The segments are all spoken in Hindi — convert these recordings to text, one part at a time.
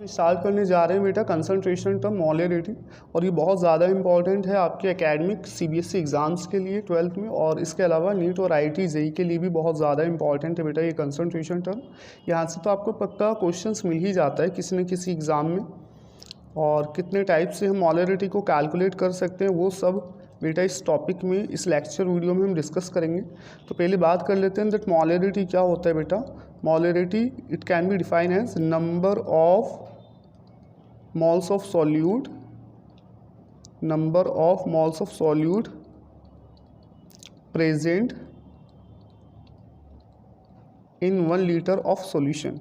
स्टार्ट करने जा रहे हैं बेटा कंसंट्रेशन टर्म मोलरिटी, और ये बहुत ज़्यादा इंपॉर्टेंट है आपके एकेडमिक सीबीएसई एग्ज़ाम्स के लिए 12th में, और इसके अलावा नीट और आईआईटी जेईई के लिए भी बहुत ज़्यादा इंपॉर्टेंट है बेटा ये कंसंट्रेशन टर्म। यहाँ से तो आपको पक्का क्वेश्चंस मिल ही जाता है किसी न किसी एग्ज़ाम में, और कितने टाइप से हम मोलरिटी को कैलकुलेट कर सकते हैं वो सब बेटा इस टॉपिक में, इस लेक्चर वीडियो में हम डिस्कस करेंगे। तो पहले बात कर लेते हैं दैट मोलरिटी क्या होता है बेटा। Molarity it can be define as number of moles of solute, number of moles of solute present in 1 liter of solution.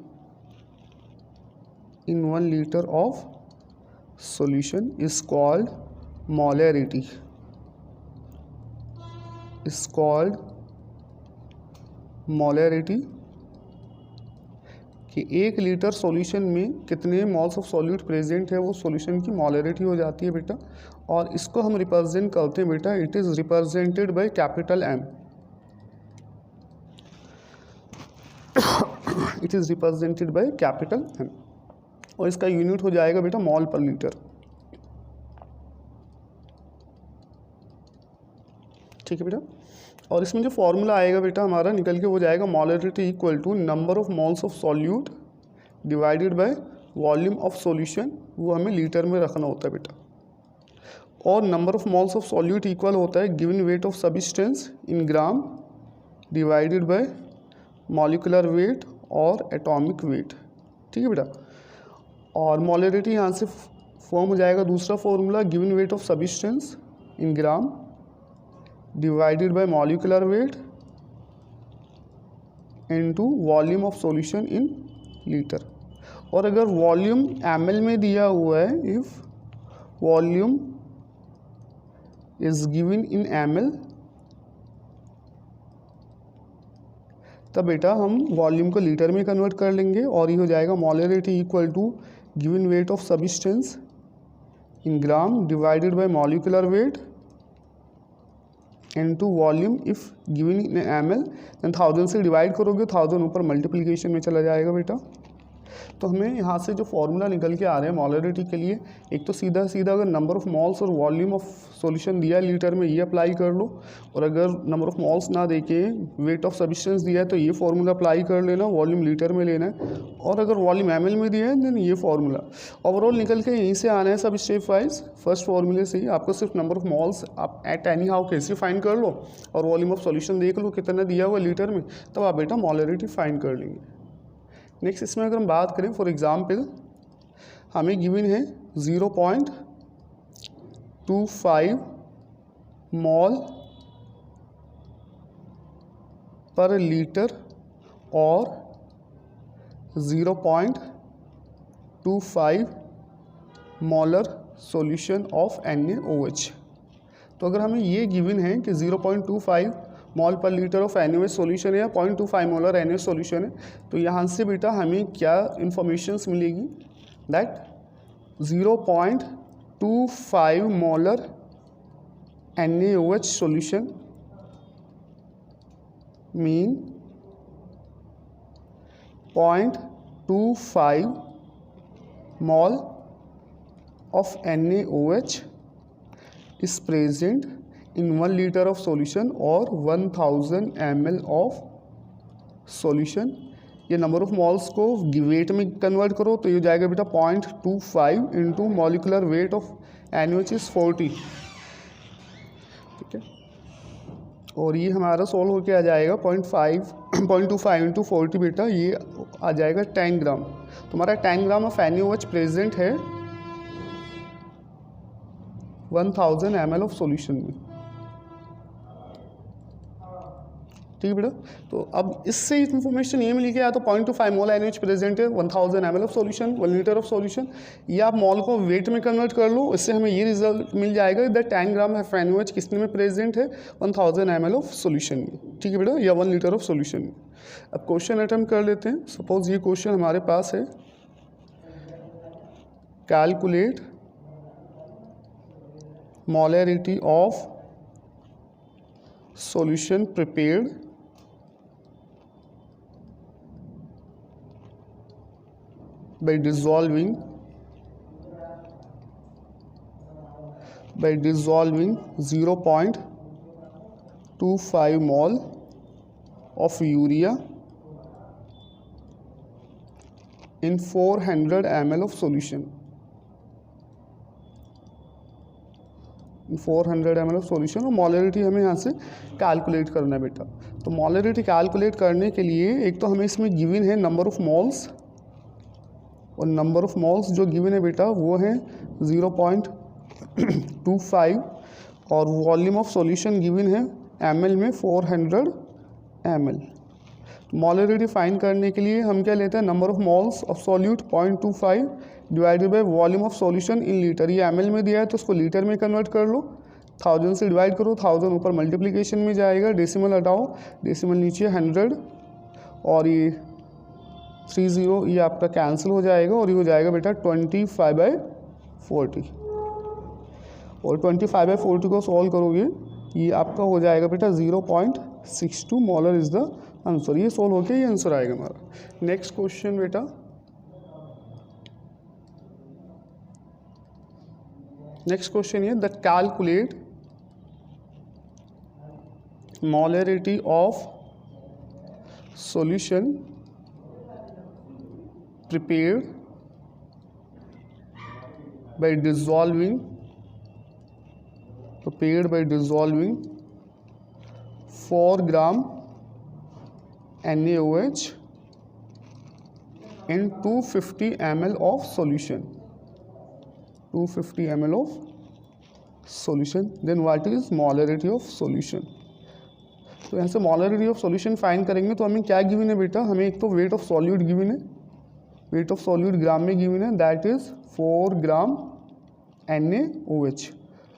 In 1 liter of solution is called molarity. Is called molarity कि 1 लीटर सॉल्यूशन में कितने मॉल्स ऑफ सॉल्यूट प्रेजेंट है वो सॉल्यूशन की मोलरिटी हो जाती है बेटा। और इसको हम रिप्रेजेंट करते हैं बेटा, it is represented by capital M. It is represented by capital M, और इसका यूनिट हो जाएगा बेटा मॉल पर लीटर। ठीक है बेटा, और इसमें जो फॉर्मूला आएगा बेटा हमारा निकल के हो जाएगा molarity equal to number of moles of solute divided by volume of solution, वो हमें लीटर में रखना होता है बेटा। और number of moles of solute equal होता है given weight of substance in gram divided by molecular weight और एटॉमिक वेट। ठीक है बेटा, और मोलरिटी यहाँ से फॉर्म हो जाएगा दूसरा formula given weight of substance in gram divided by molecular weight into volume of solution in litre. और अगर वॉल्यूम ml में दिया हुआ है, if volume is given in ml, तब बेटा हम वॉल्यूम को लीटर में कन्वर्ट कर लेंगे, और ये हो जाएगा molarity equal to given weight of substance in gram divided by molecular weight into volume if given in ml। Then 1000 से डिवाइड करोगे, 1000 ऊपर मल्टीप्लिकेशन में चला जाएगा बेटा। तो हमें यहाँ से जो फॉर्मूला निकल के आ रहे हैं मोलरिटी के लिए, एक तो सीधा सीधा अगर नंबर ऑफ मॉल्स और वॉल्यूम ऑफ सॉल्यूशन दिया है लीटर में, ये अप्लाई कर लो, और अगर नंबर ऑफ मॉल्स ना देके वेट ऑफ सब्सटेंस दिया है तो ये फॉर्मूला अप्लाई कर लेना, वॉल्यूम लीटर में लेना है, और अगर वॉल्यूम ml में दिया है देन ये फॉर्मूला। ओवरऑल निकल के यहीं से आना है सब स्टेप वाइज। फर्स्ट फॉर्मूले से ही आपको सिर्फ नंबर ऑफ मॉल्स आप एट एनी हाउ कैसे फाइंड कर लो, और वॉल्यूम ऑफ सॉल्यूशन देख लो कितना दिया हुआ लीटर में, तब आप बेटा मोलरिटी फाइंड कर लेंगे। नेक्स्ट इसमें अगर हम बात करें, फॉर एग्जांपल हमें गिवन है 0.25 मॉल पर लीटर और 0.25 मॉलर सॉल्यूशन ऑफ NaOH। तो अगर हमें ये गिवन है कि 0.25 मॉल पर लीटर ऑफ NaOH सॉल्यूशन है या 0.25 मोलर NaOH सॉल्यूशन है, तो यहाँ से बेटा हमें क्या इंफॉर्मेशंस मिलेगी that 0.25 molar NaOH solution mean 0.25 mall of NaOH is present in 1 liter of solution or 1000 ml of solution। ये नंबर ऑफ मॉल्स को वेट में कन्वर्ट करो तो ये जाएगा बेटा 0.25 into molecular weight of NaOH is 40। ठीक है, और ये हमारा सॉल्व होके आ जाएगा 0.25 इंटू 40 बेटा, ये आ जाएगा 10 ग्राम। तो हमारा 10 ग्राम ऑफ NaOH प्रेजेंट है 1000 ml ऑफ सॉल्यूशन में। ठीक है बेटा, तो अब इससे इन्फॉर्मेशन ये मिली कि या तो 0.25 मोल NaOH प्रेजेंट है 1000 ml of solution, 1 litre of solution, या आप मॉल को वेट में कन्वर्ट कर लो, इससे हमें ये रिजल्ट मिल जाएगा दैट 10 ग्राम ऑफ NaOH किसने में प्रेजेंट है 1000 ml ऑफ सॉल्यूशन में। ठीक है बेटा, या 1 लीटर ऑफ सॉल्यूशन में। अब क्वेश्चन अटेम्प्ट कर लेते हैं। सपोज ये क्वेश्चन हमारे पास है, calculate molarity of solution prepared by dissolving by dissolving 0.25 mole of urea in 400 ml of solution. 400 ml of solution और मोलरिटी हमें यहाँ से कैलकुलेट करना है बेटा। तो मोलरिटी कैलकुलेट करने के लिए एक तो हमें इसमें गिवन है नंबर ऑफ मोल्स, और नंबर ऑफ मोल्स जो गिवन है बेटा वो है 0.25 और वॉल्यूम ऑफ सॉल्यूशन गिवन है ml में 400 ml। तो मोलरिटी फाइंड करने के लिए हम क्या लेते हैं, number of moles of solute 0.25 divided by volume of solution in litre. ये ml में दिया है तो उसको लीटर में कन्वर्ट कर लो, 1000 से डिवाइड करो, 1000 ऊपर मल्टीप्लिकेशन में जाएगा, डेसिमल हटाओ, डेसिमल नीचे 100 और ये 30 ये आपका कैंसिल हो जाएगा और ये हो जाएगा बेटा 25/40 और 25/40 को सॉल्व करोगे ये आपका हो जाएगा बेटा 0.62 मोलर इज द आंसर। ये सॉल्व होके ये आंसर आएगा हमारा। नेक्स्ट क्वेश्चन बेटा, नेक्स्ट क्वेश्चन ये the calculate molarity of solution prepared by dissolving 4 gram NaOH in 250 ml of solution, 250 ml of solution, then what is molarity of solution। तो यहाँ से molarity of solution फाइंड करेंगे तो हमें क्या गिवन है बेटा, हमें एक तो वेट ऑफ सॉल्यूट गिवन है, वेट ऑफ सॉल्यूट ग्राम में गिवन है, दैट इज 4 ग्राम NaOH।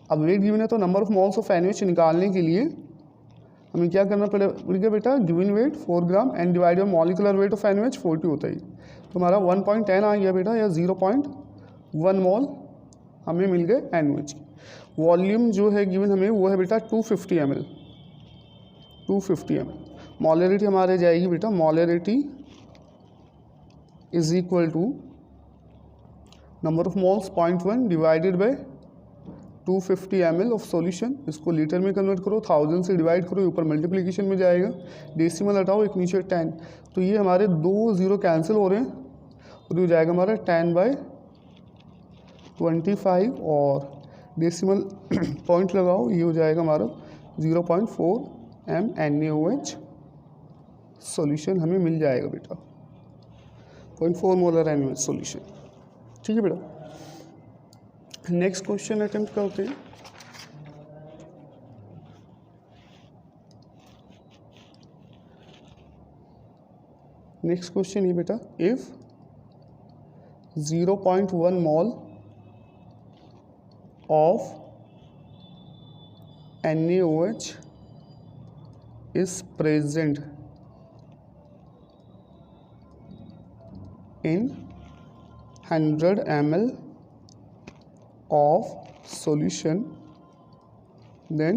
अब वेट गिवन है तो number of moles of NaOH निकालने के लिए हमें क्या करना पड़ेगा बेटा, given weight 4 gram and divide by molecular weight of NaOH 40 होता है, तो हमारा 1.10 आ गया बेटा, या 0.1 मोल हमें मिल गए NaOH की। वॉल्यूम जो है गिवन हमें वो है बेटा 250 ml, 250 ml। मोलरिटी हमारे जाएगी बेटा, molarity is equal to number of moles 0.1 divided by 250 ml of solution, इसको लीटर में कन्वर्ट करो, 1000 से डिवाइड करो, ऊपर मल्टीप्लिकेशन में जाएगा, डेसिमल हटाओ, एक नीचे 10, तो ये हमारे 2 0 कैंसिल हो रहे हैं और ये हो जाएगा हमारा 10/25 और डेसिमल पॉइंट लगाओ, ये हो जाएगा हमारा 0.4 m NaOH सॉल्यूशन हमें मिल जाएगा बेटा, 0.4 मोलर NaOH सॉल्यूशन। ठीक है बेटा, नेक्स्ट क्वेश्चन अटेम्प्ट करते हैं। नेक्स्ट क्वेश्चन ये बेटा, if 0.1 mole of NaOH is present in 100 ml of solution, then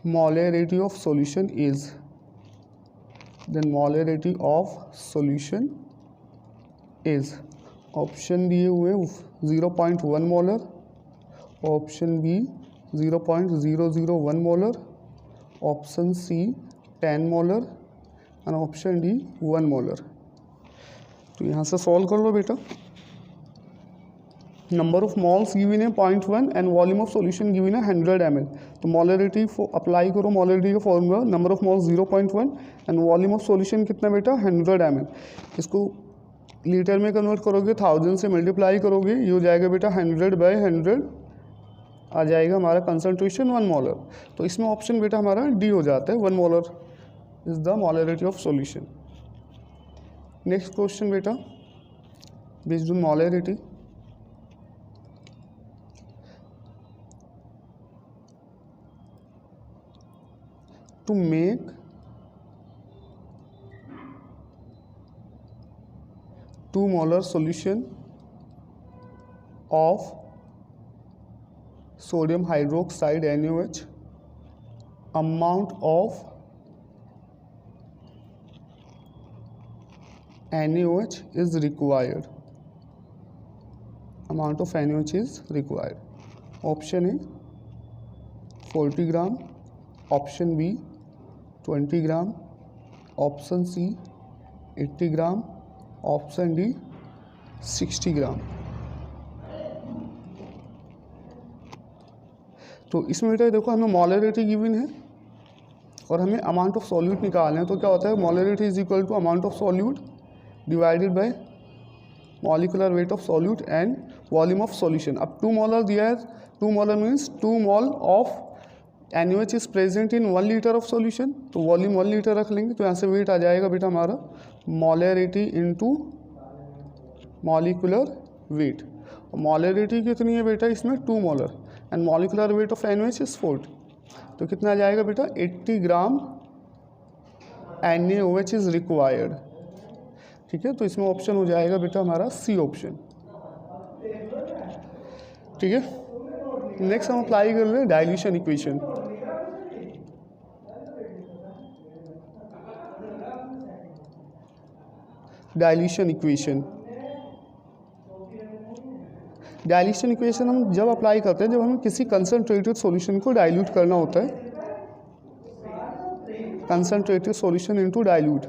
molarity of solution is, then molarity of solution is, option दिए हुए 0.1 molar, option B 0.001 molar, option C 10 molar and option D 1 molar. तो यहाँ से सॉल्व कर लो बेटा। नंबर ऑफ मॉल्स गिवन है 0.1 and volume of solution given है 100 ml। तो मोलरिटी अप्लाई करो, मोलरिटी का formula number of malls 0.1 and volume of solution कितना बेटा 100 ml। इसको लीटर में कन्वर्ट करोगे, 1000 से मल्टीप्लाई करोगे, ये हो जाएगा बेटा 100/100 आ जाएगा हमारा कंसंट्रेशन 1 मोलर। तो इसमें ऑप्शन बेटा हमारा डी हो जाता है, 1 molar is the molarity of solution. Next question बेटा, based on molarity, to make 2 molar solution of sodium hydroxide NaOH, amount of NaOH is required। amount of NaOH is required. Option A 40 gram, option B 20 gram, option C 80 gram, option D 60 ग्राम। तो इसमें बेटा देखो हमें मोलरिटी गिवन है और हमें अमाउंट ऑफ सॉल्यूट निकालना है। तो क्या होता है, molarity is equal to amount of solute divided by molecular weight of solute and volume of solution. अब 2 मोलर दिया है, 2 molar means 2 mole of NaOH is present in 1 litre of solution. तो वॉल्यूम 1 लीटर रख लेंगे, तो यहाँ से वेट आ जाएगा बेटा हमारा molarity into molecular weight. Molarity कितनी है बेटा इसमें 2 molar and molecular weight of NaOH is 40। तो कितना आ जाएगा बेटा 80 ग्राम NaOH इज रिक्वायर्ड। ठीक है, तो इसमें ऑप्शन हो जाएगा बेटा हमारा सी ऑप्शन। ठीक है, नेक्स्ट हम अप्लाई कर रहे हैं डाइल्यूशन इक्वेशन। डाइल्यूशन इक्वेशन हम जब अप्लाई करते हैं जब हमें किसी कंसनट्रेटेड सॉल्यूशन को डाइल्यूट करना होता है। Concentrated solution into dilute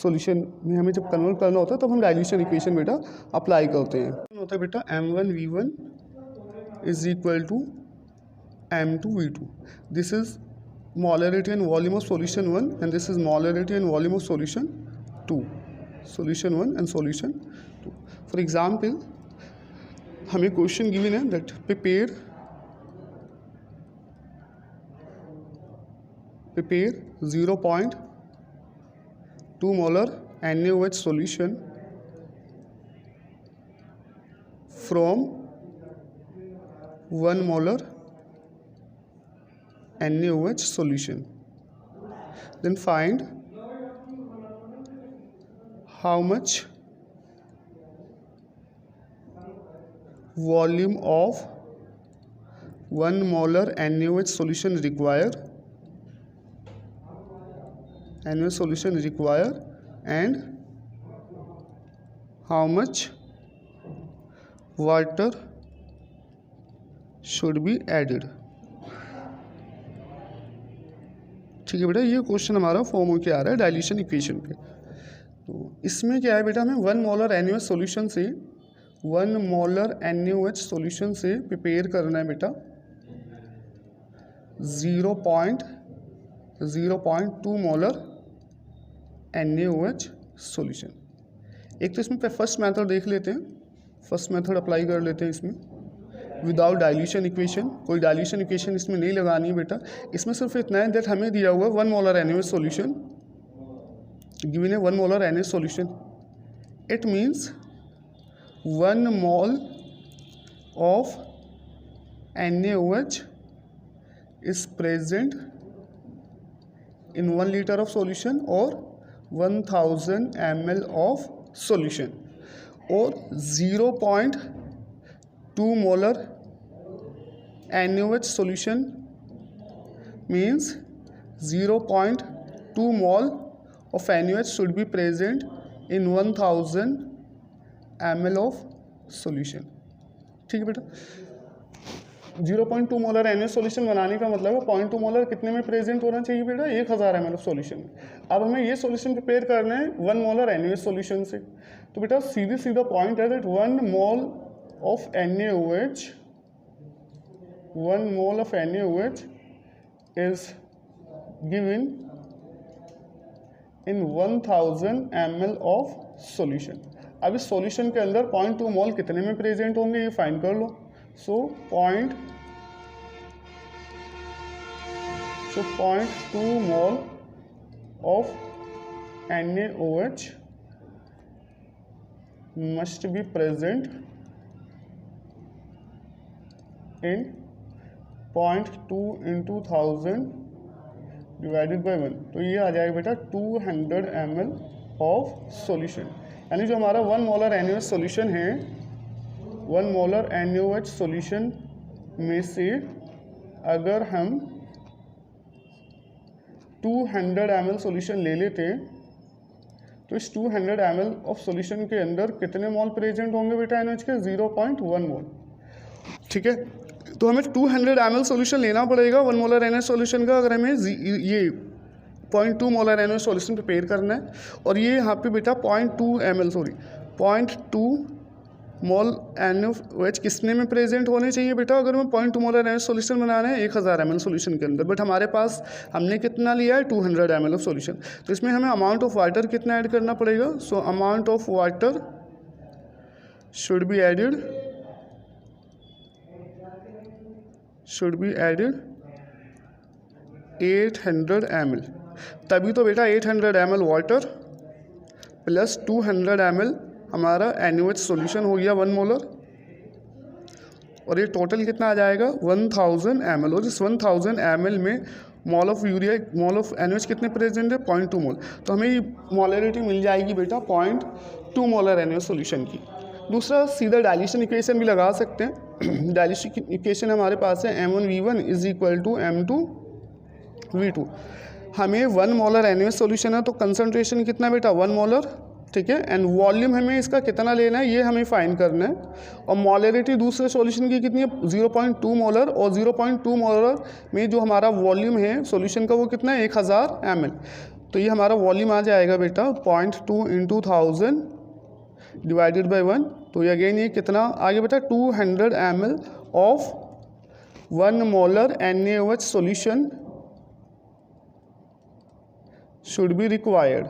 solution में हमें जब कन्वर्ट करना होता है तब हम डाइल्यूशन इक्वेशन बेटा अप्लाई करते हैं। होता है बेटा M1V1 is equal to M2V2। This is molarity and volume of solution 1 and this is molarity and volume of solution 2, solution 1 and solution 2. For example, हमें क्वेश्चन गिवन है that prepare 0.2 molar NaOH solution from 1 molar NaOH solution. Then find how much volume of 1 molar NaOH solution required and how much water should be added. ठीक है बेटा, ये क्वेश्चन हमारा फॉर्म होकर आ रहा है डाइल्यूशन इक्वेशन पे। तो इसमें क्या है बेटा, हमें 1 मोलर NaOH सॉल्यूशन से 1 मोलर NaOH सॉल्यूशन से प्रिपेयर करना है बेटा 0.2 मोलर NaOH सॉल्यूशन। एक तो इसमें फर्स्ट मेथड देख लेते हैं, फर्स्ट मेथड अप्लाई कर लेते हैं इसमें विदाउट डाइल्यूशन इक्वेशन। कोई डाइल्यूशन इक्वेशन इसमें नहीं लगानी है बेटा, इसमें सिर्फ इतना है दैट हमें दिया हुआ है 1 मोलर NaOH सॉल्यूशन गिवन है 1 molar NaOH solution. It means 1 mole of NaOH is present in 1 liter of solution or 1000 ml of solution, और 0.2 molar NaOH solution means 0.2 mol of NaOH should be present in 1000 ml of solution। ठीक है बेटा, 0.2 मोलर NaOH सॉल्यूशन बनाने का मतलब है 0.2 मोलर कितने में प्रेजेंट होना चाहिए बेटा, 1000 ml ऑफ सॉल्यूशन में। अब हमें ये सॉल्यूशन प्रिपेयर करना है 1 मोलर NaOH सॉल्यूशन से। तो बेटा सीधा पॉइंट है that 1 mole of NaOH is given in 1000 ml of solution. अब इस सॉल्यूशन के अंदर 0.2 मोल कितने में प्रेजेंट होंगे ये फाइंड कर लो। So 0.2 mol of NaOH must be present in 0.2 into 1000 divided by 1। तो ये आ जाएगा बेटा 200 ml ऑफ सॉल्यूशन। यानी जो हमारा 1 मोलर NaOH सॉल्यूशन है, 1 मोलर NaOH सॉल्यूशन में से अगर हम 200 ml सॉल्यूशन ले लेते तो इस 200 ml ऑफ सॉल्यूशन के अंदर कितने मोल प्रेजेंट होंगे बेटा NaOH के? 0.1 मोल। ठीक है, तो हमें 200 ml सॉल्यूशन लेना पड़ेगा 1 मोलर NaOH सॉल्यूशन का, अगर हमें ये 0.2 मोलर NaOH सॉल्यूशन प्रिपेयर करना है। और ये यहाँ पे बेटा 0.2 मोल NaOH किसने में प्रेजेंट होने चाहिए बेटा? अगर हमें 0.2 मोलर NaOH सॉल्यूशन बनाना है 1000 ml सॉल्यूशन के अंदर, बट हमारे पास हमने कितना लिया है? 200 ml ऑफ सॉल्यूशन। तो इसमें हमें अमाउंट ऑफ वाटर कितना ऐड करना पड़ेगा? So amount of water should be added 800 ml। तभी तो बेटा 800 ml वाटर प्लस 200 ml हमारा NaOH सॉल्यूशन हो गया 1 मोलर, और ये टोटल कितना आ जाएगा? 1000 ml। और इस 1000 ml में मोल ऑफ NaOH कितने प्रेजेंट है? 0.2 मोल। तो हमें ये मोलरिटी मिल जाएगी बेटा 0.2 मोलर NaOH सॉल्यूशन की। दूसरा सीधा डाइल्यूशन इक्वेशन भी लगा सकते हैं। डाइल्यूशन इक्वेशन हमारे पास है M1V1 is equal to M2V2। हमें 1 मोलर NaOH सॉल्यूशन है तो कंसनट्रेशन कितना बेटा? 1 मोलर। ठीक है, एंड वॉल्यूम हमें इसका कितना लेना है ये हमें फाइंड करना है। और मोलरिटी दूसरे सॉल्यूशन की कितनी है? 0.2 मोलर। और 0.2 मोलर में जो हमारा वॉल्यूम है सॉल्यूशन का वो कितना है? 1000 ml। तो ये हमारा वॉल्यूम आ जाएगा बेटा 0.2 × 1000 डिवाइडेड बाई 1। तो ये अगेन ये कितना आगे बेटा? 200 ml of 1 molar NaOH solution should be required।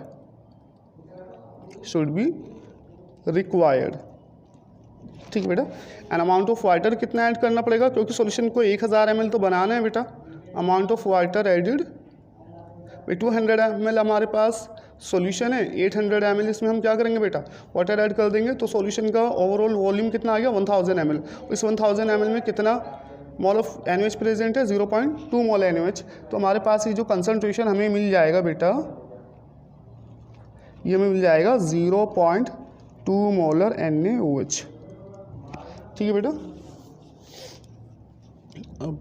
ठीक है बेटा। एंड अमाउंट ऑफ वाटर कितना ऐड करना पड़ेगा? क्योंकि सॉल्यूशन को 1000 ml तो बनाना है बेटा। Amount of water added 200 ml हमारे पास सॉल्यूशन है, 800 ml इसमें हम क्या करेंगे बेटा? वाटर ऐड कर देंगे। तो सॉल्यूशन का ओवरऑल वॉल्यूम कितना आ गया? 1000 ml। इस 1000 ml में कितना मोल ऑफ NaOH प्रेजेंट है? 0.2 मोल NaOH। तो हमारे पास ये जो कंसनट्रेशन हमें मिल जाएगा बेटा, ये हमें मिल जाएगा 0.2 मोलर NaOH। ठीक है बेटा। अब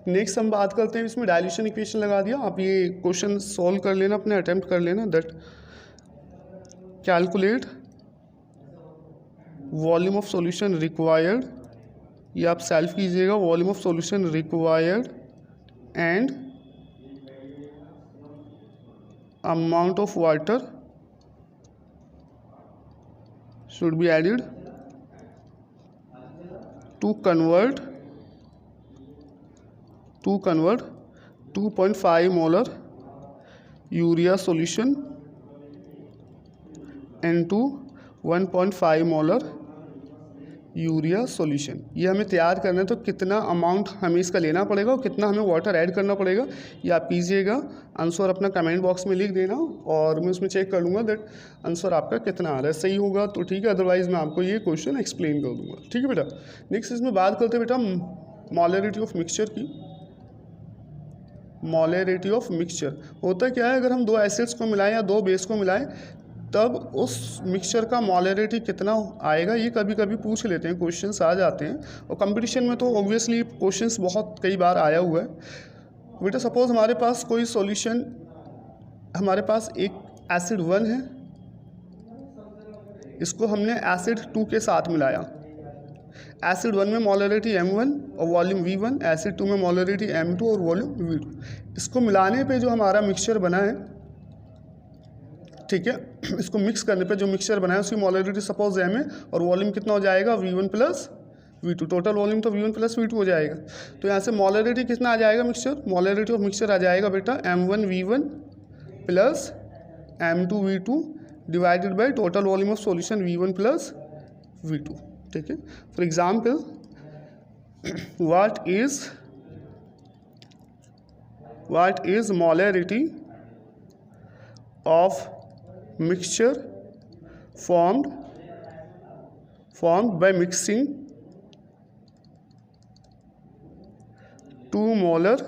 नेक्स्ट हम बात करते हैं, इसमें डाइल्यूशन इक्वेशन लगा दिया। आप ये क्वेश्चन सॉल्व कर लेना, अपने अटेम्प्ट कर लेना। That calculate volume of solution required, ये आप सेल्फ कीजिएगा। Volume of solution required and amount of water should be added to convert 2.5 molar urea solution into 1.5 molar urea solution. ये हमें तैयार करना है। तो कितना अमाउंट हमें इसका लेना पड़ेगा और कितना हमें वाटर ऐड करना पड़ेगा ये आप कीजिएगा। आंसर अपना कमेंट बॉक्स में लिख देना और मैं उसमें चेक कर लूँगा दैट आंसर आपका कितना आ रहा है। सही होगा तो ठीक है, अदरवाइज़ मैं आपको ये क्वेश्चन एक्सप्लेन कर दूँगा। ठीक है बेटा। नेक्स्ट इसमें बात करते हैं बेटा मॉलरिटी ऑफ मिक्सचर की। मॉलरिटी ऑफ मिक्सचर होता क्या है? अगर हम 2 एसिड्स को मिलाएं या 2 बेस को मिलाएं तब उस मिक्सचर का मॉलरिटी कितना आएगा, ये कभी कभी पूछ लेते हैं, क्वेश्चंस आ जाते हैं। और कंपटीशन में तो ऑब्वियसली क्वेश्चंस बहुत कई बार आया हुआ है बेटा। सपोज हमारे पास कोई सॉल्यूशन, हमारे पास एक एसिड 1 है, इसको हमने एसिड 2 के साथ मिलाया। एसिड 1 में मॉलरिटी M1 और वॉल्यूम V1, एसिड 2 में मॉलरिटी M2 और वॉल्यूम V2। इसको मिलाने पे जो हमारा मिक्सचर बना है, ठीक है, इसको मिक्स करने पे जो मिक्सचर बना है उसकी मॉलरिटी सपोज M है और वॉल्यूम कितना हो जाएगा? V1 + V2। टोटल वॉल्यूम तो V1 + V2 हो जाएगा। तो यहाँ से मॉलरिटी कितना आ जाएगा मिक्सचर? मॉलरिटी ऑफ मिक्सचर आ जाएगा बेटा M1V1 + M2V2 divided by total volume of solution V1 + V2। ठीक है। For example what is molarity of mixture formed by mixing 2 molar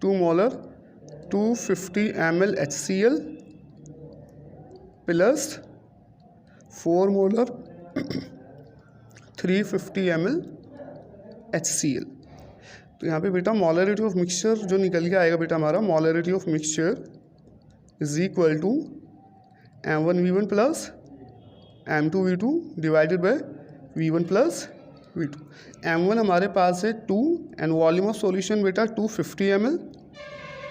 250 ml HCl plus 4 molar 350 ml HCl। तो यहाँ पे बेटा मॉलरिटी ऑफ मिक्सचर जो निकल के आएगा बेटा हमारा, molarity of mixture is equal to M1V1 plus M2V2 divided by V1 plus V2। M1 हमारे पास है 2 एंड वॉल्यूम ऑफ सॉल्यूशन बेटा 250 ml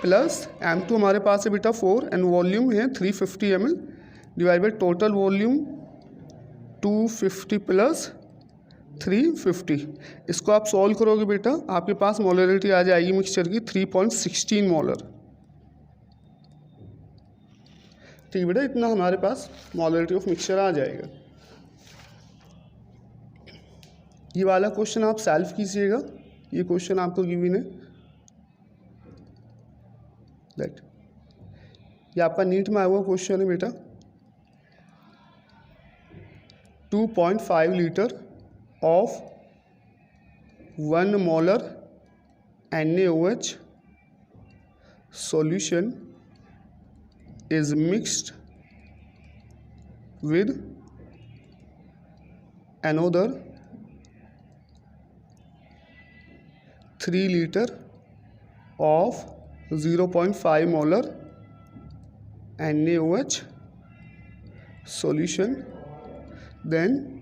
प्लस M2 हमारे पास है बेटा 4 एंड वॉल्यूम है 350 ml divide by total volume 250 plus 350। इसको आप सॉल्व करोगे बेटा, आपके पास मोलरिटी आ जाएगी मिक्सचर की 3.16 मोलर। ठीक है बेटा, इतना हमारे पास मोलरिटी ऑफ मिक्सचर आ जाएगा। ये वाला क्वेश्चन आप सॉल्व कीजिएगा, ये क्वेश्चन आपको गिवन है दैट, ये आपका नीट में आया हुआ क्वेश्चन है बेटा। 2.5 litre of 1 molar NaOH solution is mixed with another 3 liter of 0.5 molar NaOH solution, then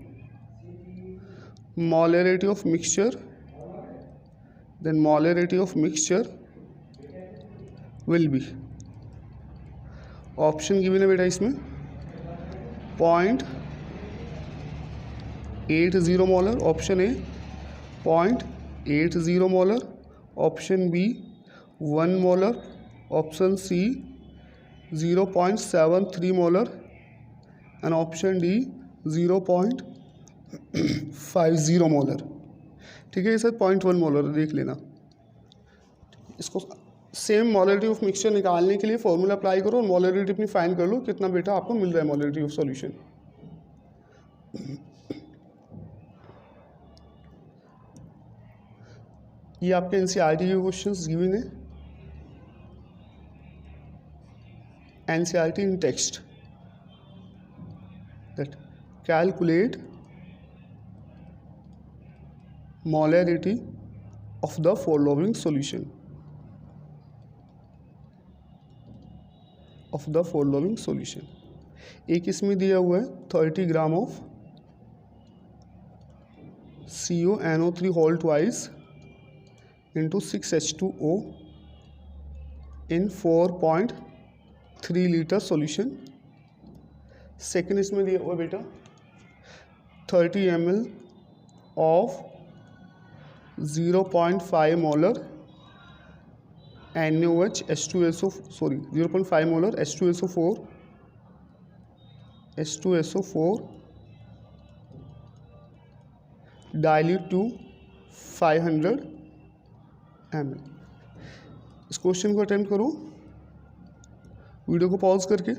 molarity of mixture will be, option given है बेटा इसमें 0.80 molar, option A 0.80 molar, option B 1 molar, option C 0.73 molar and option D 0.50 molar. ठीक है, ये सर 0.1 मोलर देख लेना। इसको सेम मोलरिटी ऑफ मिक्सचर निकालने के लिए फॉर्मूला अप्लाई करो और मोलरिटी अपनी फाइंड कर लो कितना बेटा आपको मिल रहा है मोलरिटी ऑफ सॉल्यूशन। ये आपके एनसीईआरटी के क्वेश्चंस गिवन है, NCERT in text, that calculate molarity of the following solution, एक इसमें दिया हुआ है 30 gram of CuNO3 whole twice into 6H2O in 4.3 litre solution. Second इसमें दिया हुआ बेटा 30 ml of 0.5 molar NaOH H2SO 0.5 molar H2SO4 dilute to 500 ml। इस क्वेश्चन को अटेम्प्ट करो वीडियो को पॉज करके।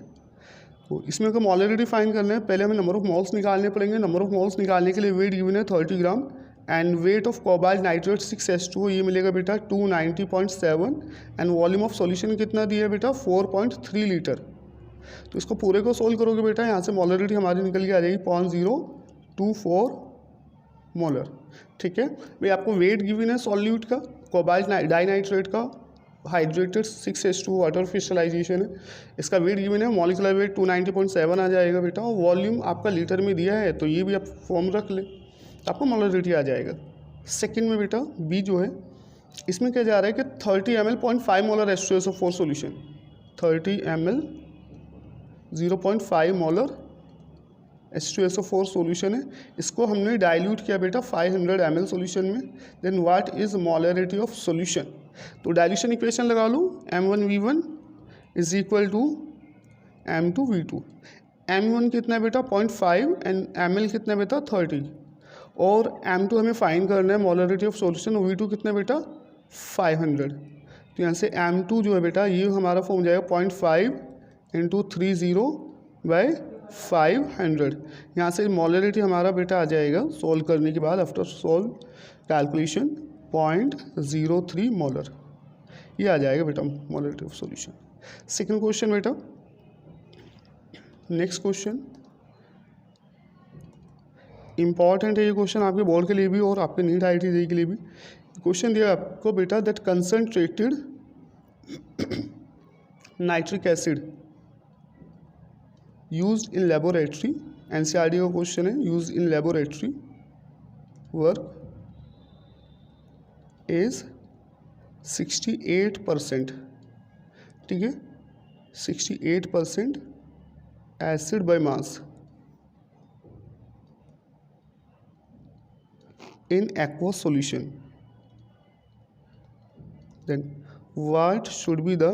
तो इसमें अगर मोलरिटी फाइंड करना है, पहले हमें नंबर ऑफ मोल्स निकालने पड़ेंगे। नंबर ऑफ मोल्स निकालने के लिए वेट गिवन है 30 gram and weight of cobalt nitrate 6H2O, ये मिलेगा बेटा 290.7 एंड वॉल्यूम ऑफ सॉल्यूशन कितना दिया है बेटा 4.3 लीटर। तो इसको पूरे को सोल्व करोगे बेटा, यहाँ से मोलरिटी हमारी निकल के आ जाएगी 0.024 मोलर। ठीक है भाई, आपको वेट गिवन है सॉल्यूट का, कोबाल्ट डाइनाइट्रेट का, हाइड्रेटेड 6H2O आर्टिफिशियलाइजेशन है, इसका वेट गिवन है, मॉलिकुलर वेट 290.7 आ जाएगा बेटा, और वॉल्यूम आपका लीटर में दिया है तो ये भी आप फॉर्म रख ले, आपको मोलरिटी आ जाएगा। सेकंड में बेटा बी जो है, इसमें क्या जा रहा है कि 30 ml 0.5 molar H2SO4 solution, 30 ml 0.5 molar H2SO4 solution है, इसको हमने डाइल्यूट किया बेटा 500 ml सॉल्यूशन में। Then what is molarity of solution, तो डाइल्यूशन इक्वेशन लगा लो, M1V1 is equal to M2V2। M1 कितना है बेटा 0.5 एंड ml कितना है बेटा 30, और M2 हमें फाइंड करना है मोलरिटी ऑफ सॉल्यूशन, V2 कितना है बेटा 500। तो यहाँ से M2 जो है बेटा ये हमारा फॉर्म जाएगा 0.5 इंटू 30/500। यहाँ से मोलरिटी हमारा बेटा आ जाएगा सॉल्व करने के बाद, आफ्टर सॉल्व कैलकुलेशन 0.03 मोलर, ये आ जाएगा बेटा molarity of solution. Second question बेटा, नेक्स्ट क्वेश्चन इंपॉर्टेंट है ये क्वेश्चन आपके बोर्ड के लिए भी और आपके नीट IIT JEE के लिए भी। क्वेश्चन दिया आपको बेटा that concentrated nitric acid used in laboratory, NCERT का क्वेश्चन है, used in laboratory work is 68%, ठीक है, 68% acid by mass in aqueous solution, then what should be the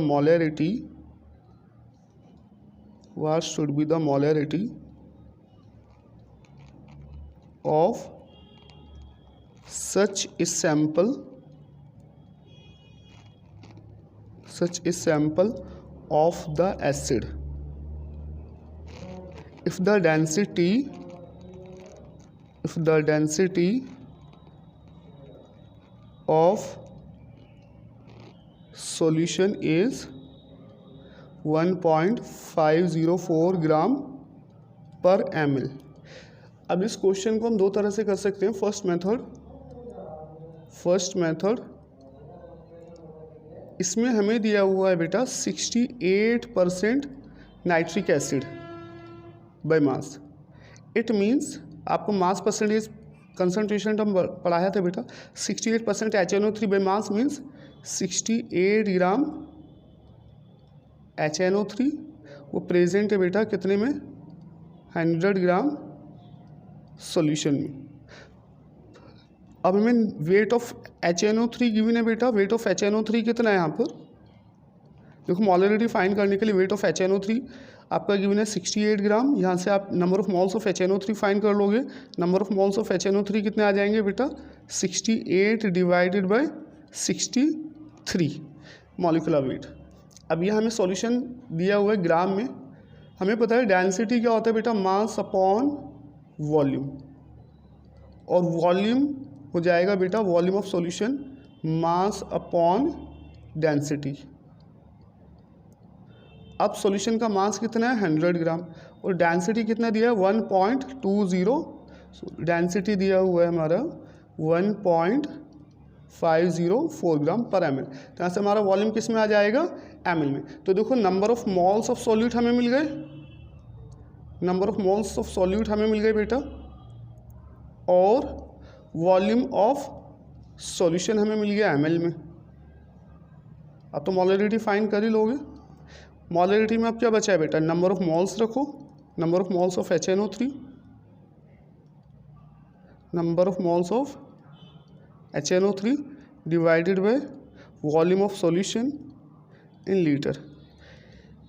molarity, of such a sample of the acid if the density of solution is 1.504 ग्राम पर ml। अब इस क्वेश्चन को हम दो तरह से कर सकते हैं। फर्स्ट मेथड इसमें हमें दिया हुआ है बेटा 68% nitric acid by mass. It means आपको मास परसेंटेज कंसनट्रेशन टर्म पढ़ाया था बेटा, 68% HNO3 by mass means 68 gram HNO3 वो प्रेजेंट है बेटा कितने में, 100 ग्राम सॉल्यूशन में। अब हमें वेट ऑफ HNO3 गिवन है बेटा, वेट ऑफ HNO3 कितना है यहाँ पर, देखो मॉलरिटी फाइंड करने के लिए वेट ऑफ HNO3 आपका गिवन है 68 ग्राम। यहाँ से आप number of moles of HNO3 find कर लोगे। Number of moles of HNO3 कितने आ जाएंगे बेटा, 68 डिवाइडेड बाय 63 मॉलिक्यूलर वेट। अब यह हमें सॉल्यूशन दिया हुआ है ग्राम में। हमें पता है डेंसिटी क्या होता है बेटा, मास अपॉन वॉल्यूम, और वॉल्यूम हो जाएगा बेटा volume of solution mass upon density. अब सॉल्यूशन का मास कितना है 100 ग्राम और डेंसिटी कितना दिया है 1.20, डेंसिटी दिया हुआ है हमारा 1.504 ग्राम पर ml। तो यहाँ से हमारा वॉल्यूम किस में आ जाएगा, ml में। तो देखो number of moles of solute हमें मिल गए, number of moles of solute हमें मिल गए बेटा, और वॉल्यूम ऑफ सॉल्यूशन हमें मिल गया ml में। अब तो मोलरिटी फाइंड कर ही लोगे। मोलरिटी में अब क्या बचा है बेटा, नंबर ऑफ मोल्स रखो, number of moles of HNO3, number of moles of HNO3 divided by volume of solution in litre.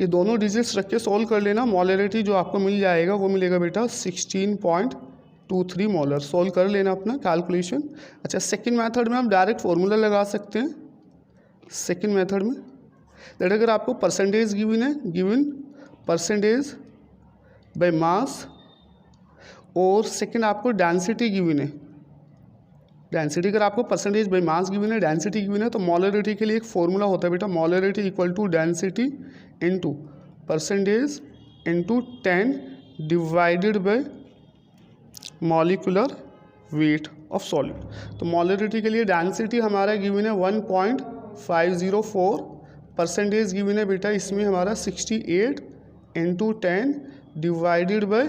ये दोनों डिजिट्स रख के सॉल्व कर लेना। मोलरिटी जो आपको मिल जाएगा वो मिलेगा बेटा 16.23 मोलर। सॉल्व कर लेना अपना कैलकुलेशन। अच्छा, सेकंड मेथड में हम डायरेक्ट फॉर्मूला लगा सकते हैं। सेकंड मेथड में दैट अगर आपको परसेंटेज गिवन है, गिवन परसेंटेज बाय मास, और सेकंड आपको डेंसिटी गिवन है, डेंसिटी अगर आपको परसेंटेज बाय मास गिवन है, डेंसिटी गिवन है, तो मोलरिटी के लिए एक फॉर्मूला होता है बेटा, molarity equal to density into percentage into 10 divided by molecular weight of solute. तो मोलरिटी के लिए डेंसिटी हमारा गिवन है 1.504, परसेंटेज गिवन है बेटा इसमें हमारा 68 into 10 divided by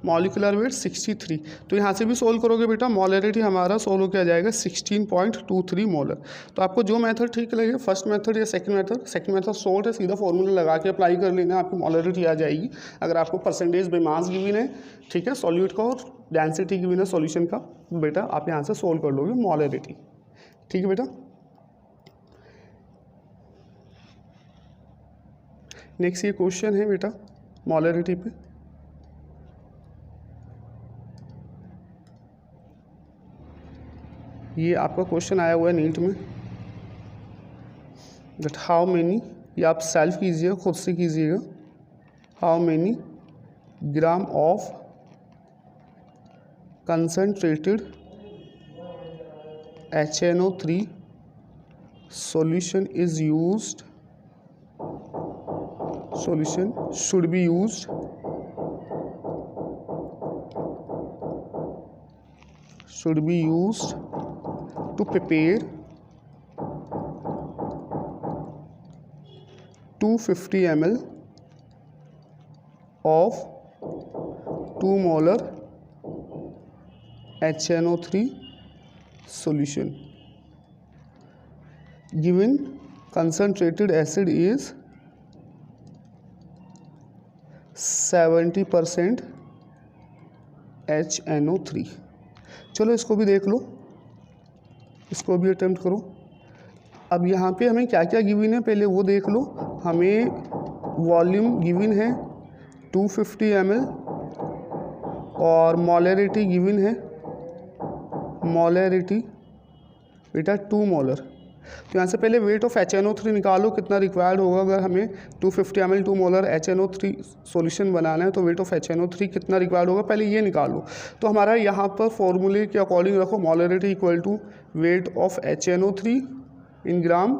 molecular wait 63। तो यहाँ से भी सोल्व करोगे बेटा, मोलरिटी हमारा सोल्व हो क्या जाएगा 16.23 मोलर। तो आपको जो मेथड ठीक लगे, फर्स्ट मेथड या सेकंड मेथड शॉर्ट है, सीधा फॉर्मूला लगा के अप्लाई कर लेना, आपकी मोलरिटी आ जाएगी। अगर आपको परसेंटेज बाय मास गिवन है, ठीक है, सॉल्यूट का, और डेंसिटी गिवन है सॉल्यूशन का, बेटा आप यहाँ से सोल्व कर लोगे मोलरिटी। ठीक है बेटा। नेक्स्ट ये क्वेश्चन है बेटा मोलरिटी पे। ये आपका क्वेश्चन आया हुआ है नीट में, दैट हाउ मेनी, ये आप सेल्फ कीजिएगा, खुद से कीजिएगा, how many gram of concentrated HNO3 solution is used, solution should be used should be used to prepare 250 ml of 2 molar HNO3 solution. Given concentrated acid is 70% HNO3। चलो इसको भी देख लो, इसको भी अटेम्प्ट करो। अब यहाँ पे हमें क्या क्या गिवन है पहले वो देख लो। हमें वॉल्यूम गिवन है 250 ml और मोलरिटी गिवन है, मोलरिटी बेटा 2 मोलर। तो यहाँ से पहले वेट ऑफ HNO3 निकालो, कितना रिक्वायर्ड होगा। अगर हमें 250 ml 2 मोलर HNO3 सॉल्यूशन बनाना है तो वेट ऑफ HNO3 कितना रिक्वायर्ड होगा, पहले ये निकालो। तो हमारा यहाँ पर फॉर्मूले के अकॉर्डिंग रखो, molarity equal to weight of HNO3 in gram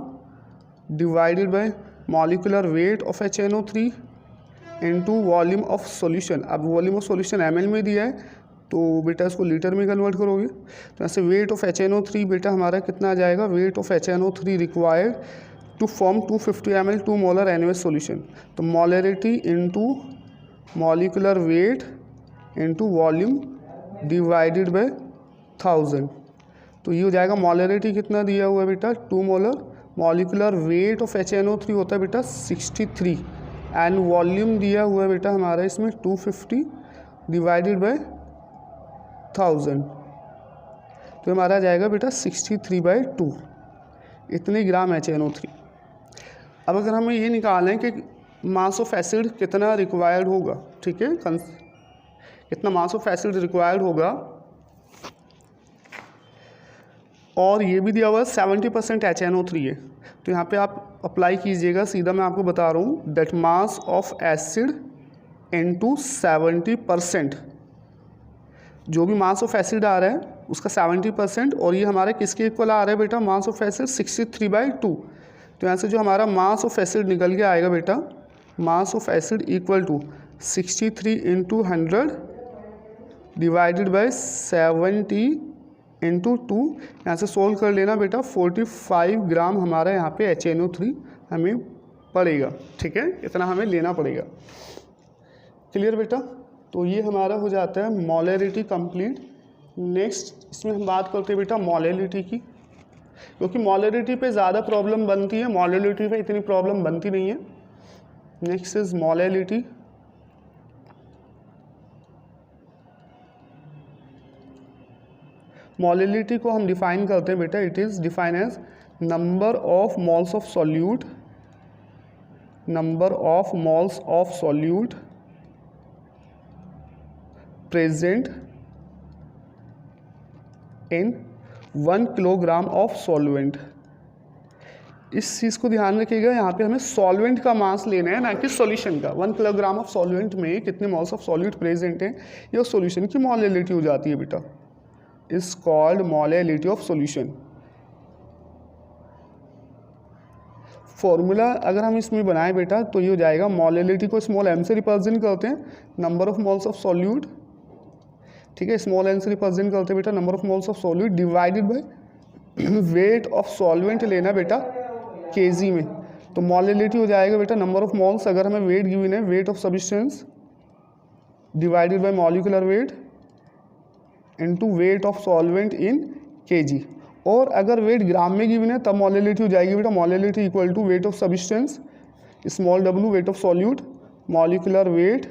divided by molecular weight of HNO3 into volume of solution. अब वॉल्यूम ऑफ सॉल्यूशन ml में दिया है तो बेटा इसको लीटर में कन्वर्ट करोगे। तो ऐसे वेट ऑफ HNO3 बेटा हमारा कितना आ जाएगा, weight of HNO3 required to form 250 ml 2 molar NaOH solution. तो molarity into molecular weight into volume divided by 1000। तो ये हो जाएगा मोलरिटी कितना दिया हुआ है बेटा 2 molar, molecular weight of HNO3 होता है बेटा 63 एंड वॉल्यूम दिया हुआ है बेटा हमारा इसमें 250 डिवाइडेड बाय 1000। तो हमारा जाएगा बेटा 63/2 इतने ग्राम HNO3। अब अगर हमें ये निकालना है कि मास ऑफ एसिड कितना रिक्वायर्ड होगा, ठीक है, कितना मास ऑफ एसिड रिक्वायर्ड होगा, और ये भी दिया हुआ है 70% HNO3 है। तो यहाँ पे आप अप्लाई कीजिएगा, सीधा मैं आपको बता रहा हूँ, that mass of acid into 70%। जो भी मास ऑफ एसिड आ रहा है उसका 70%, और ये हमारा किसके इक्वल आ रहा है बेटा, मास ऑफ एसिड 63/2। तो यहाँ से जो हमारा मास ऑफ एसिड निकल के आएगा बेटा, mass of acid equal to 63 × 100 divided by 70 × 2। यहाँ से सोल्व कर लेना बेटा, 45 ग्राम हमारा यहाँ पे HNO3 हमें पड़ेगा, ठीक है, इतना हमें लेना पड़ेगा। क्लियर बेटा। तो ये हमारा हो जाता है मोलरिटी कंप्लीट। नेक्स्ट इसमें हम बात करते हैं बेटा मोलरिटी की, क्योंकि मोलरिटी पे ज़्यादा प्रॉब्लम बनती है, मोलरिटी पे इतनी प्रॉब्लम बनती नहीं है। Next is molarity. मोलरिटी को हम डिफाइन करते हैं बेटा, it is define as number of moles of solute, number of moles of solute present in 1 kilogram of solvent. इस चीज़ को ध्यान रखिएगा, यहाँ पे हमें सॉल्वेंट का मास लेना है, ना कि सॉल्यूशन का। 1 किलोग्राम ऑफ सॉल्वेंट में कितने मोल्स ऑफ सॉल्यूट प्रेजेंट हैं, ये सॉल्यूशन की मोलरिटी हो जाती है बेटा, is called molarity of solution. Formula अगर हम इसमें बनाएं बेटा तो ये हो जाएगा, मोलरिटी को स्मॉल m से रिप्रेजेंट करते हैं, number of moles of solute, ठीक है, स्मॉल n से रिप्रेजेंट करते हैं बेटा number of moles of solute divided by weight of solvent लेना बेटा kg में। तो मोलरिटी हो जाएगा बेटा नंबर ऑफ मोल्स, अगर हमें वेट गिवन है, wait of substance divided by molecular weight into weight of solvent in kg। और अगर वेट ग्राम में गिवन है तब मोलरिटी हो जाएगी बेटा, molarity equal to weight of substance small w weight of solute molecular weight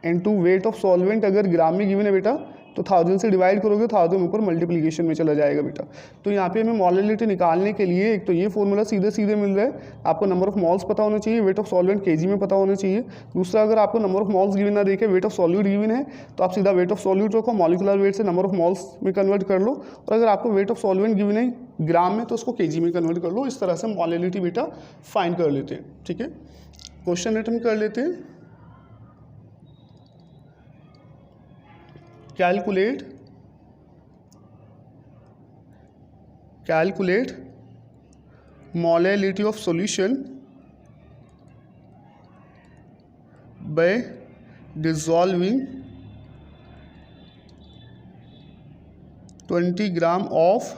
into weight of solvent. अगर ग्राम में गिवन है बेटा तो 1000 से डिवाइड करोगे, 1000 ऊपर मल्टीप्लिकेशन में चला जाएगा बेटा। तो यहाँ पे हमें मोलरिटी निकालने के लिए एक तो ये फॉर्मूला सीधे सीधे मिल रहा है, आपको नंबर ऑफ मॉल्स पता होना चाहिए, वेट ऑफ सॉल्वेंट kg में पता होना चाहिए। दूसरा, अगर आपको नंबर ऑफ मॉल्स गिवन ना देखे, वेट ऑफ सॉल्यूट गिवन है, तो आप सीधा वेट ऑफ सॉल्यूट रखो, मॉलिकुलर वेट से नंबर ऑफ मॉल्स में कन्वर्ट कर लो, और अगर आपको वेट ऑफ सॉल्वेंट गिवन है ग्राम में तो उसको kg में कन्वर्ट कर लो। इस तरह से मोलरिटी बेटा फाइंड कर लेते हैं, ठीक है। क्वेश्चन अटेम्प्ट कर लेते हैं। Calculate molality of solution by dissolving 20 gram of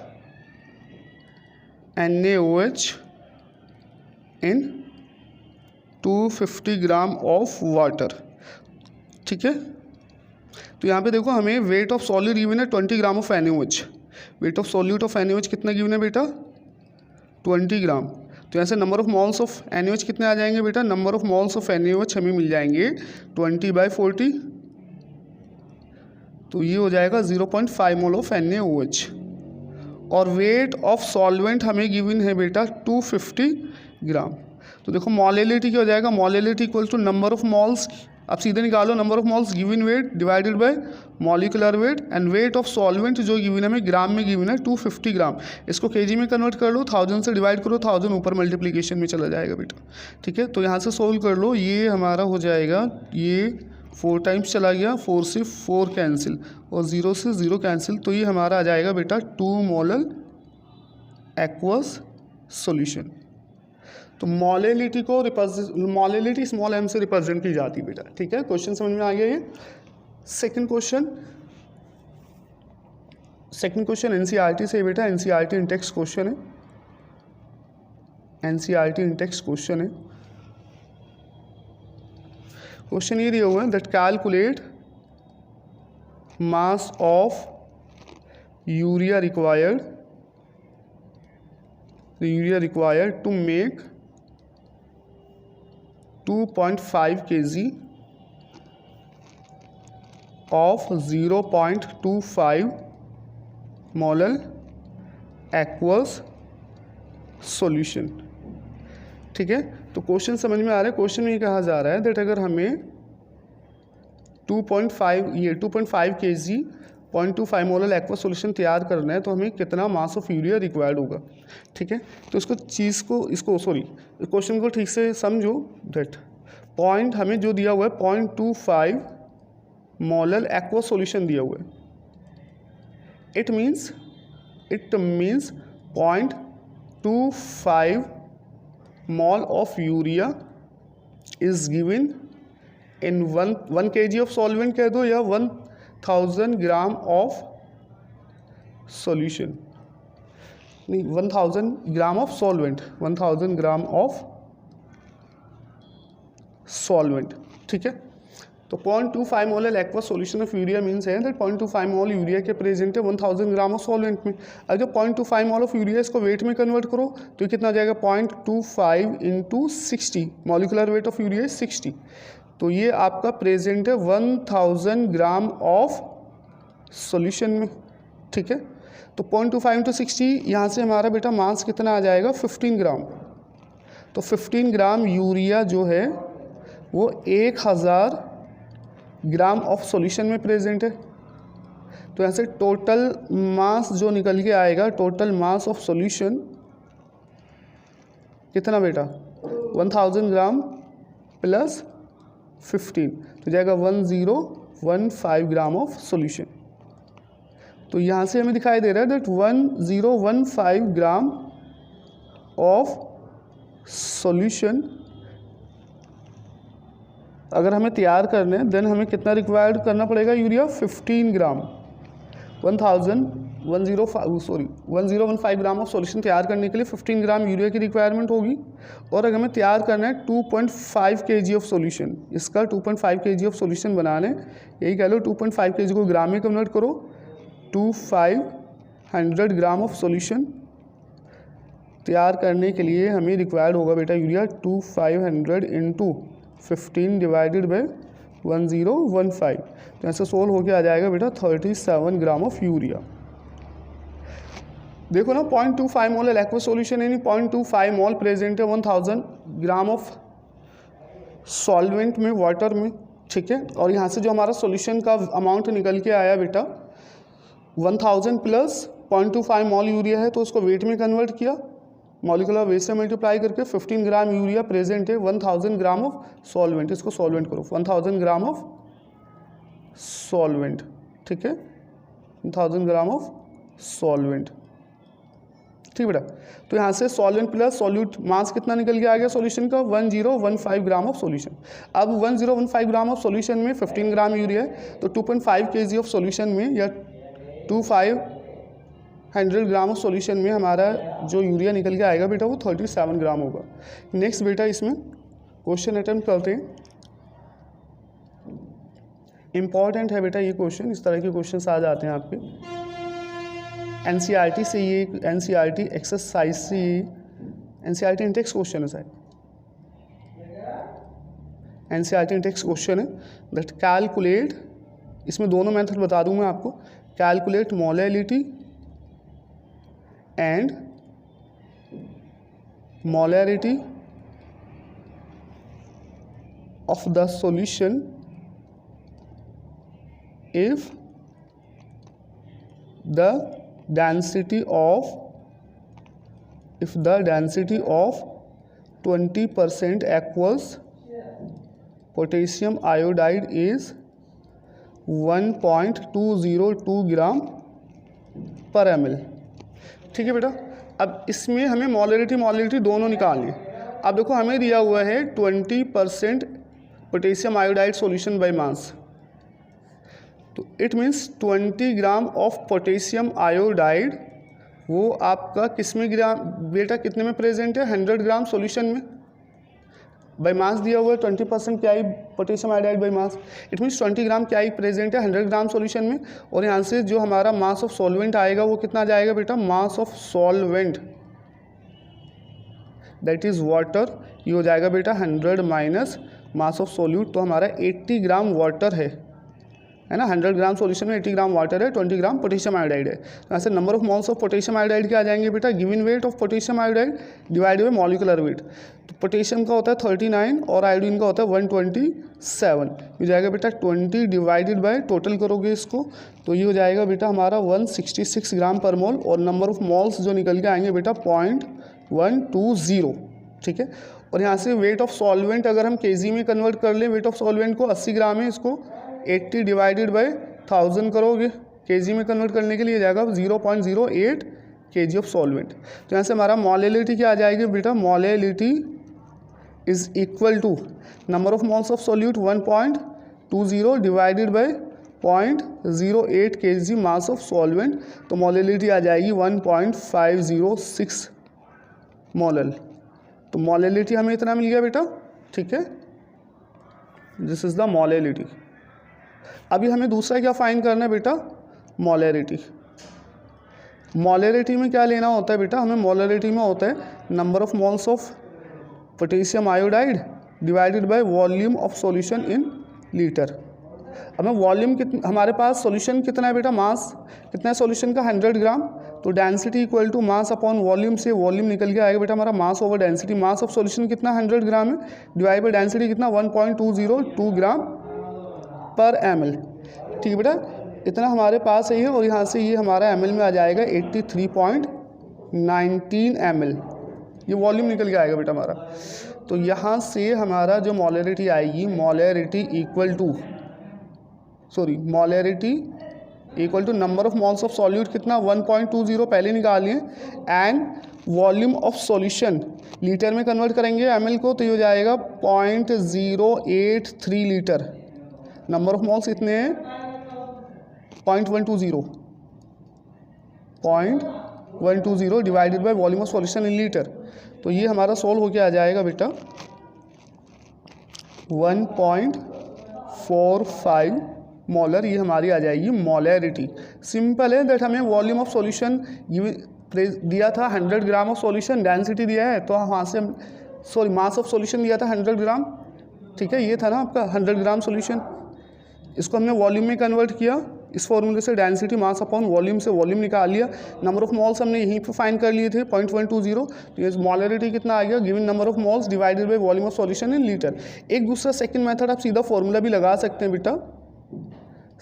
NaOH in 250 gram of water. ठीक है, तो यहाँ पे देखो हमें वेट ऑफ सॉलिड गिवन है 20 gram of NaOH। Wait of solute of NaOH कितना गिवन है बेटा? 20 ग्राम। तो यहाँ से number of malls of NaOH कितने आ जाएंगे बेटा? Number of malls of NaOH हमें मिल जाएंगे 20/40, तो ये हो जाएगा 0.5 मोल ऑफ NaOH। और वेट ऑफ सॉल्वेंट हमें गिवन है बेटा 250 ग्राम। तो देखो मोलेलिटी क्या हो जाएगा? Molality equal to number of moles, अब सीधे निकालो, number of moles given weight divided by molecular weight, and weight of solvent जो गिवन है हमें ग्राम में गिवन है 250 ग्राम। इसको केजी में कन्वर्ट कर लो, 1000 से डिवाइड करो, 1000 ऊपर मल्टीप्लिकेशन में चला जाएगा बेटा। ठीक है, तो यहाँ से सोल्व कर लो, ये हमारा हो जाएगा, ये 4 टाइम्स चला गया, 4 से 4 कैंसिल और 0 से 0 कैंसिल, तो ये हमारा आ जाएगा बेटा 2 मोलल एक्वस सॉल्यूशन। तो मोलेलिटी को मोलेलिटी स्मॉल m से रिप्रेजेंट की जाती है बेटा। ठीक है, क्वेश्चन समझ में आ गया ये। सेकंड क्वेश्चन एनसीईआरटी से बेटा, एनसीईआरटी इंटेक्स क्वेश्चन है, एनसीईआरटी इंटेक्स क्वेश्चन है। क्वेश्चन ये दिया हुआ है that calculate mass of urea required to make 2.5 kg of 0.25 molal aqueous solution. ठीक है, तो क्वेश्चन समझ में आ रहा है। क्वेश्चन में ये कहा जा रहा है दैट अगर हमें 2.5 kg 0.25 मोलल एक्वस सॉल्यूशन तैयार करना है तो हमें कितना मास ऑफ यूरिया रिक्वायर्ड होगा। ठीक है, तो क्वेश्चन को ठीक से समझो दैट पॉइंट हमें जो दिया हुआ है 0.25 मोलल एक्वस सॉल्यूशन दिया हुआ है। It means 0.25 mole of urea is given in 1 kg of solvent कह दो या 1000 ग्राम ऑफ सॉल्यूशन, नहीं 1000 gram of solvent, 1000 gram of solvent. ठीक है, तो 0.25 molal aqueous solution of urea means है दैट 0.25 मोल यूरिया के प्रेजेंट है 1000 ग्राम ऑफ सॉल्वेंट में। अगर जो 0.25 मोल ऑफ यूरिया इसको वेट में कन्वर्ट करो तो ये कितना आ जाएगा? 0.25 into 60, molecular weight of urea 60, तो ये आपका प्रेजेंट है 1000 ग्राम ऑफ सॉल्यूशन में। ठीक है, तो 0.25 इंटू 60, यहाँ से हमारा बेटा मास कितना आ जाएगा? 15 ग्राम। तो 15 ग्राम यूरिया जो है वो 1000 ग्राम ऑफ सॉल्यूशन में प्रेजेंट है। तो यहाँ से टोटल मास जो निकल के आएगा, टोटल मास ऑफ सॉल्यूशन कितना बेटा? 1000 ग्राम प्लस 15, तो जाएगा 1015 ग्राम ऑफ सॉल्यूशन। तो यहाँ से हमें दिखाई दे रहा है दैट 1015 ग्राम ऑफ सॉल्यूशन अगर हमें तैयार करने देन हमें कितना रिक्वायर्ड करना पड़ेगा? Urea 15 gram. 1015 gram of solution तैयार करने के लिए 15 ग्राम यूरिया की रिक्वायरमेंट होगी। और अगर हमें तैयार करना है 2.5 kg ऑफ सॉल्यूशन, इसका 2.5 kg ऑफ सॉल्यूशन बनाने, यही कह लो 2.5 kg को ग्राम में कन्वर्ट करो, 2500 ग्राम ऑफ सॉल्यूशन तैयार करने के लिए हमें रिक्वायर्ड होगा बेटा यूरिया 2500 इंटू 15 डिवाइडेड बाई 1015, तो ऐसे सोल्व होके आ जाएगा बेटा 37 ग्राम ऑफ यूरिया। देखो ना 0.25 मोल एक्वस सॉल्यूशन यानी 0.25 मोल प्रेजेंट है 1000 ग्राम ऑफ सॉल्वेंट में, वाटर में। ठीक है, और यहाँ से जो हमारा सॉल्यूशन का अमाउंट निकल के आया बेटा 1000 प्लस 0.25 मोल यूरिया है, तो उसको वेट में कन्वर्ट किया, मॉलिकुलर वेट से मल्टीप्लाई करके 15 ग्राम यूरिया प्रेजेंट है 1000 ग्राम ऑफ सॉल्वेंट, इसको सॉल्वेंट करो 1000 ग्राम ऑफ सॉल्वेंट। ठीक है, 1000 ग्राम ऑफ सॉल्वेंट। ठीक बेटा, तो यहाँ से सॉल्वेंट प्लस सॉल्यूट मास कितना निकल के आ गया सॉल्यूशन का? 1015 ग्राम ऑफ सॉल्यूशन। अब 1015 ग्राम ऑफ सॉल्यूशन में 15 ग्राम यूरिया है, तो 2.5 kg ऑफ सॉल्यूशन में या 25 100 ग्राम ऑफ सॉल्यूशन में हमारा जो यूरिया निकल के आएगा बेटा वो 37 ग्राम होगा। नेक्स्ट बेटा इसमें क्वेश्चन अटेम्प्ट करते हैं। इम्पॉर्टेंट है बेटा ये क्वेश्चन, इस तरह के क्वेश्चन आ जाते हैं आपके एनसीईआरटी से, ये एनसीईआरटी एक्सरसाइज से, ये एनसीईआरटी इंटेक्स क्वेश्चन है शायद, एनसीईआरटी इंटेक्स क्वेश्चन है दैट कैलकुलेट, इसमें दोनों मेथड बता दूं मैं आपको, calculate molality and molarity of the solution if the density of 20% aqueous potassium iodide is 1.202 ग्राम पर ml। ठीक है बेटा, अब इसमें हमें मोलैरिटी दोनों निकालनी है। अब देखो हमें दिया हुआ है 20% potassium iodide solution by mass, तो it means 20 gram of potassium iodide वो आपका किस में ग्राम बेटा कितने में प्रेजेंट है, 100 ग्राम सॉल्यूशन में। बाय मास दिया हुआ है 20% क्या ही potassium iodide by mass, it means 20 gram क्या ही प्रेजेंट है 100 ग्राम सॉल्यूशन में। और यहाँ से जो हमारा मास ऑफ सॉल्वेंट आएगा वो कितना जाएगा बेटा, mass of solvent that is water, ये हो जाएगा बेटा 100 माइनस मास ऑफ सोल्यूट, तो हमारा 80 ग्राम वाटर है ना। 100 ग्राम सॉल्यूशन में 80 ग्राम वाटर है, 20 ग्राम पोटेशियम आयोडाइड है। तो ऐसे number of moles of potassium iodide क्या आ जाएंगे बेटा, given weight of potassium iodide divide by molecular wait. तो पोटेशियम का होता है 39 और आयोडीन का होता है 127, हो जाएगा बेटा 20 डिवाइडेड बाय, टोटल करोगे इसको तो ये हो जाएगा बेटा हमारा 166 ग्राम पर मोल, और नंबर ऑफ मोल्स जो निकल के आएंगे बेटा 0.120। ठीक है, और यहाँ से वेट ऑफ सॉल्वेंट अगर हम केजी में कन्वर्ट कर लें, वेट ऑफ सॉल्वेंट को 80 ग्राम है, इसको 80 डिवाइडेड बाय 1000 करोगे, केजी में कन्वर्ट करने के लिए जाएगा 0.08 kg ऑफ सॉल्वेंट। तो यहाँ से हमारा मोलैलिटी क्या आ जाएगी बेटा, molality is equal to number of moles of solute 1.20 divided by 0.08 kg mass of solvent, तो मोलैलिटी आ जाएगी 1.506 मोलल। तो मोलैलिटी हमें इतना मिल गया बेटा। ठीक है, दिस इज द मोलैलिटी। अभी हमें दूसरा क्या फाइंड करना है बेटा, मोलैरिटी। मोलैरिटी में क्या लेना होता है बेटा, हमें मोलैरिटी में होता है number of moles of potassium iodide divided by volume of solution in litre. हमें वॉल्यूम कितना, हमारे पास सॉल्यूशन कितना है बेटा, मास कितना है सॉल्यूशन का 100 ग्राम, तो density equal to mass upon volume से वॉल्यूम निकल के आएगा बेटा हमारा mass over density. Mass of solution कितना 100 ग्राम है, डिवाइड बाय डेंसिटी कितना 1.202 ग्राम पर ml। ठीक है बेटा, इतना हमारे पास है, और यहाँ से ये हमारा ml में आ जाएगा 83.19 ml, ये वॉल्यूम निकल के आएगा बेटा हमारा। तो यहाँ से हमारा जो मोलैरिटी आएगी, molarity equal to number of moles of solute कितना 1.20 पहले निकालिए, and volume of solution litre में कन्वर्ट करेंगे ml को, तो ये हो जाएगा 0.083 लीटर। नंबर ऑफ मोल्स इतने हैं 0.120 divided by volume of solution in litre, तो ये हमारा सोल्व होके आ जाएगा बेटा 1.45 मोलर, ये हमारी आ जाएगी मोलैरिटी। सिंपल है दैट, हमें वॉल्यूम ऑफ सॉल्यूशन दिया था 100 ग्राम ऑफ सॉल्यूशन, डेंसिटी दिया है, तो वहाँ से मास ऑफ सॉल्यूशन दिया था 100 ग्राम। ठीक है, ये था ना आपका 100 ग्राम सॉल्यूशन, इसको हमने वॉल्यूम में कन्वर्ट किया, इस फॉर्मूले से डेंसिटी मास अपॉन वॉल्यूम से वॉल्यूम निकाल लिया, नंबर ऑफ मोल्स हमने यहीं पे फाइंड कर लिए थे 0.120, तो ये मोलैरिटी कितना आ गया, given number of moles divided by volume of solution in litre. एक दूसरा सेकंड मेथड आप सीधा फॉर्मूला भी लगा सकते हैं बेटा,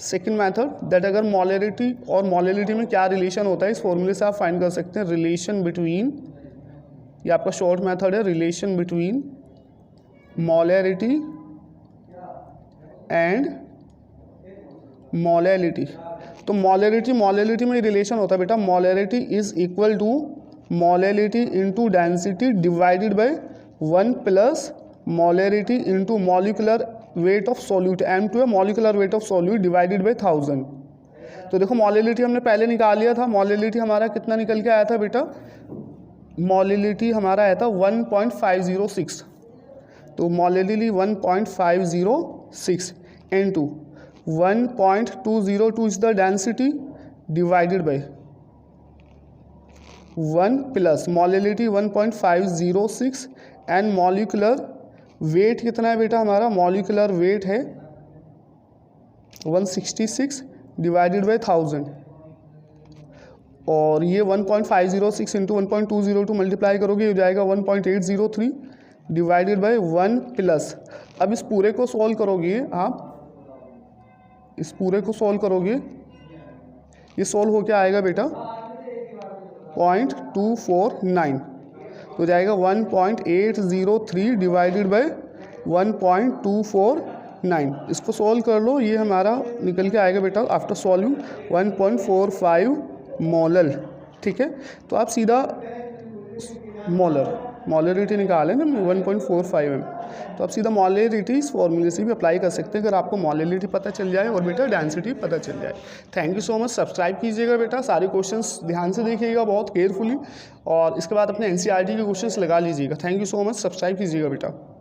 सेकंड मेथड दैट अगर मोलैरिटी और मोलैलिटी में क्या रिलेशन होता है, इस फॉर्मूले से आप फाइंड कर सकते हैं रिलेशन बिटवीन, ये आपका शॉर्ट मेथड है, relation between molarity and molality. तो मोलैलिटी में रिलेशन होता है बेटा, molarity is equal to molality into density divided by 1 plus molarity into molecular weight of solute, M2 है molecular weight of solute divided by 1000। तो देखो मोलिलिटी हमने पहले निकाल लिया था, मोलिलिटी हमारा कितना निकल के आया था बेटा, मोलिलिटी हमारा आया था 1.506, तो molality 1.506 into 1.202 is the density divided by 1 plus molality 1.506 and molecular weight कितना है बेटा हमारा, मॉलिक्यूलर वेट है 166 डिवाइडेड बाय 1000, और ये 1.506 इंटू 1.202 मल्टीप्लाई करोगे हो जाएगा 1.803 डिवाइडेड बाय 1 प्लस, अब इस पूरे को सॉल्व करोगे आप, इस पूरे को सॉल्व करोगे, ये सॉल्व होके आएगा बेटा 0.249, तो जाएगा 1.803 डिवाइडेड बाय 1.249, इसको सॉल्व कर लो, ये हमारा निकल के आएगा बेटा आफ्टर सॉल्विंग 1.45 मोलल, ठीक है। तो आप सीधा मोलरिटी निकालें ना 1.45 m, तो आप सीधा मोलरिटी इस फॉर्मूले से भी अप्लाई कर सकते हैं अगर आपको मोलरिटी पता चल जाए और बेटा डेंसिटी पता चल जाए। Thank you so much, subscribe कीजिएगा बेटा, सारे क्वेश्चंस ध्यान से देखिएगा बहुत केयरफुली, और इसके बाद अपने NCERT के क्वेश्चंस लगा लीजिएगा। Thank you so much, subscribe कीजिएगा बेटा।